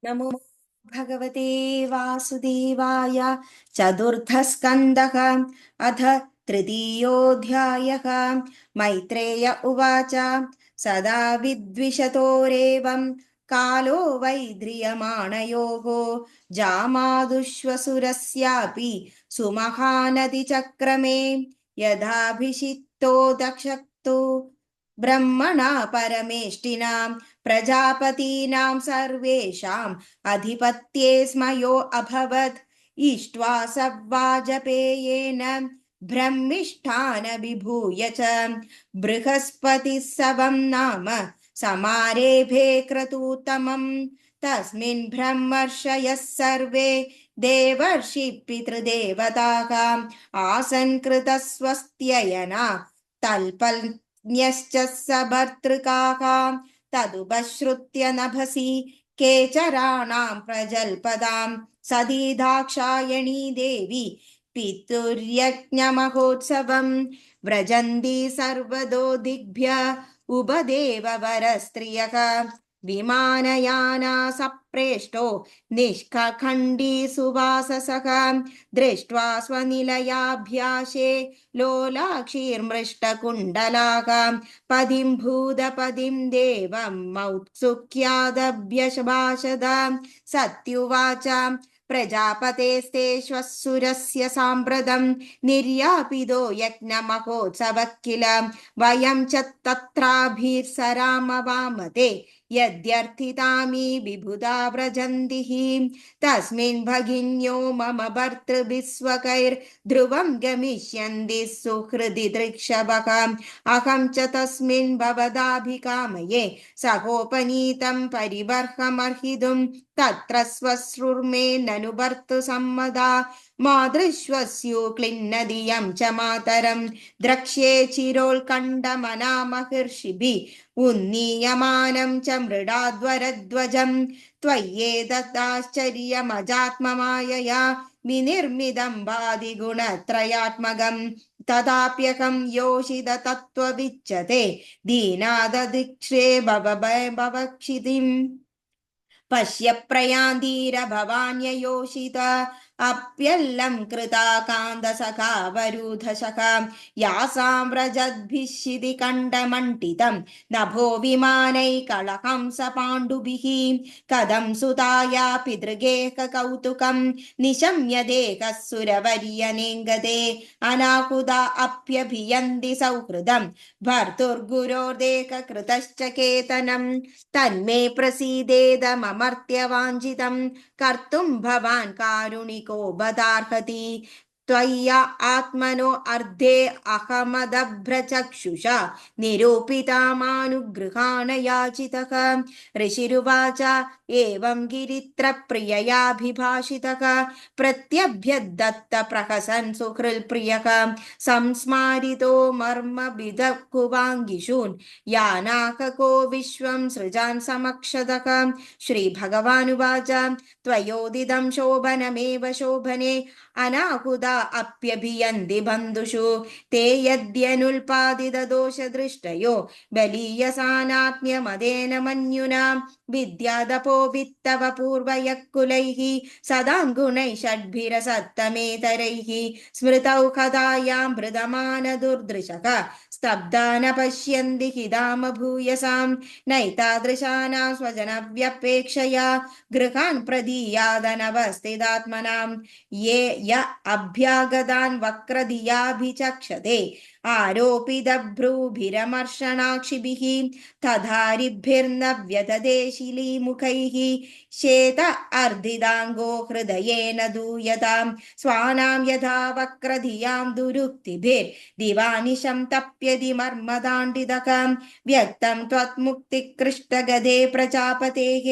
नमो भगवते वासुदेवाय। चतुर्थः स्कन्धः। अथ तृतीयोऽध्यायः। मैत्रेय उवाच। सदा विद्विषतोरेवं कालो वैद्रियमाणयोः जामादुश्वसुरस्यापि सुमहानतिचक्रमे यथाभिषिक्तो दक्षक्तो ब्रह्मणा परमेष्टिनां प्रजापतीनां सर्वेषाम् अधिपत्ये स्म यो अभवत्। इष्ट्वा सव्वाजपेयेन ब्रह्मिष्ठानभिभूय च बृहस्पतिः सवं नाम समारेभे क्रतूतमम्। तस्मिन् ब्रह्मर्षयः सर्वे देवर्षि पितृदेवताः आसन् कृतस्वस्त्ययना तल्पन्यश्च सभर्तृकाः। तदुपश्रुत्य नभसि केचराणां प्रजल्पदां सदी दाक्षायणी देवी पितुर्यज्ञमहोत्सवं व्रजन्ति सर्वदो दिग्भ्य उपदेववरस्त्रियः। विमानयाना सप्रेष्टो निष्कखण्डी सुवाससः दृष्ट्वा स्वनिलयाभ्यासे लोलाक्षीर्मृष्टकुण्डलाः पदिं भूतपदिं देवं मौत्सुक्यादभ्यभाषद। सत्युवाच प्रजापतेस्ते श्वशुरस्य साम्प्रतं निर्यापितो यज्ञमहोत्सवः किल वयं च तत्राभिर्सरामवामते यद्यर्थितामि विबुधा व्रजन्तिः। तस्मिन् भगिन्यो मम भर्तृभिस्वकैर्ध्रुवं गमिष्यन्ति सुहृदि दृक्षवः। अहं च तस्मिन् भवदाभिकामये सहोपनीतं परिबर्हमर्हितुं तत्र स्वश्रुर्मे ननु भर्तुसम्मदा मातृश्वस्यु क्लिन्नदियं च मातरं द्रक्ष्ये चिरोत्कण्ठमनामहर्षिभिः उन्नीयमानं च मृडाध्वरध्वजं त्वय्येतदाश्चर्यमजात्ममायया विनिर्मितं वादिगुणत्रयात्मकम्। तदाप्यहं योषित तत्त्वविच्यते दीनादधिक्षे भवक्षितिम्। पश्य प्रयान्तीरभवान्ययोषित अप्यल्लं कृता कान्दसखावरूधशः यासां व्रजद्भिषिति कण्ठमण्डितं नभो विमानैकलहं स पाण्डुभिः कथं सुताया पितृगेह कौतुकं निशम्य देहः सुरवर्यनेङ्गते अनाकुदा अप्यभियन्ति सौहृदं भर्तुर्गुरोर्देहकृतश्च केतनं तन्मे प्रसीदेदममर्त्यवाञ्छितं कर्तुं भवान् कारुणिको बदार्हति। त्वय्या आत्मनो अर्धे अहमदभ्रचक्षुषा निरूपितामानुगृहाण याचितः। ऋषिरुवाच एवं गिरित्रप्रिययाभिभाषितः प्रत्यभ्यदत्त प्रहसन् सुहृल्प्रियः संस्मारितो मर्मविदः कुवाङ्गिषून् यानाकको विश्वं सृजान् समक्षदः। श्रीभगवानुवाच त्वयोदितं शोभनमेव शोभने अनाहुदा अप्यभियन्ति बन्धुषु ते यद्यनुल्पादितदोषदृष्टयो बलीयसानात्म्यमदेन मन्युना विद्यादपो वित्तव पूर्वयः कुलैः सदां गुणैः षड्भिरसत्तमेतरैः स्मृतौ कथायां हृदमानदुर्दृशः स्तब्धा न पश्यन्ति हिदाम भूयसां नैतादृशानां स्वजनव्यपेक्षया गृहान् प्रदीयादनवस्थितात्मनां ये य अभ्यागतान् वक्रधियाभिचक्षते आरोपितभ्रूभिरमर्षणाक्षिभिः तथारिभिर्न व्यदते शिलीमुखैः श्वेत अर्धिताङ्गो हृदयेन दूयतां स्वानां यथा वक्रधियां दुरुक्तिभिर्दिवानिशं तप्यति मर्मदाण्डितः व्यक्तं त्वत्मुक्तिकृष्टगदे प्रजापतेः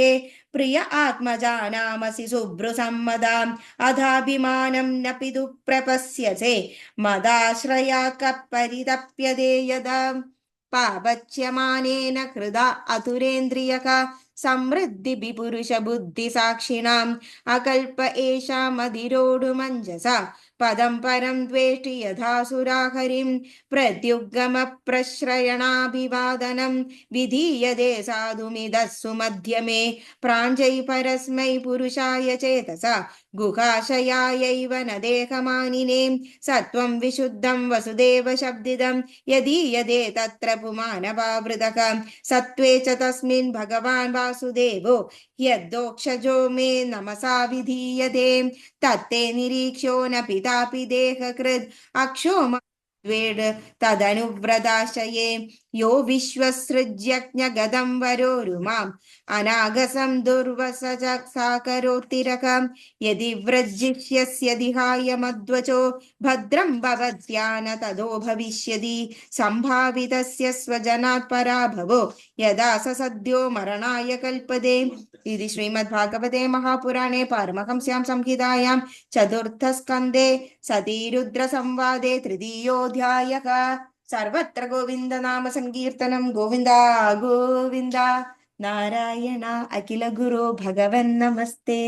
प्रिय आत्मजानामसि शुभ्रुसम्मदाम् अधाभिमानं न पितु प्रपश्यसे मदाश्रया कपरितप्यते यदा पापच्यमानेन हृदा अतुरेन्द्रियः समृद्धि विपुरुष बुद्धि साक्षिणाम् अकल्प एषा मदिरोडुमञ्जसा പദം പരം ദ്വേഷ്ടി യഥാസുരാഹരിം പ്രത്യുഗമപ്രശ്രയണാഭിവാദനം വിധീയതേ സാധുമിതസ്സു മധ്യമേ പ്രാഞ്ജൈ പരസ്മൈ പുരുഷായ ചേതസ ഗുഹാശയായൈവ ന ദേഹമാനിനേ സത്വം വിശുദ്ധം വസുദേവ ശബ്ദിതം യദീയതേ തത്ര പുമാനവാവൃതഃ സത്വേ ച തസ്മിൻ ഭഗവാൻ വാസുദേവോ യദ്ദോക്ഷജോ മേ നമസാ വിധീയതേ തത്തേ നിരീക്ഷ്യോ ന പിതാപി ദേഹകൃത് അക്ഷോമ തദനുവ്രതാശയേ യോ വിശ്വസൃജ്യജ്ഞഗതം വരോരുമാം അനാഗസം ദുർവസ സാകരോത്തിരകം യദി വ്രജിഷ്യസ്യതിഹായ മദ്വചോ ഭദ്രം ഭവത്യാന തദോ ഭവിഷ്യതി സംഭാവിതസ്യ സ്വജനാത് പരാഭവോ യഥാ സ സദ്യോ മരണായ കൽപ്പതേ. ഇതി ശ്രീമദ്ഭാഗവതേ മഹാപുരാണേ പാരമഹംസ്യാം സംഹിതായാം ചതുർത്ഥസ്കന്ധേ സതീരുദ്രസംവാദേ തൃതീയോऽധ്യായഃ. സർവത്ര ഗോവിന്ദനാമ സങ്കീർത്തനം. ഗോവിന്ദ ഗോവിന്ദ. നാരായണ അഖില ഗുരു ഭഗവൻ നമസ്തേ.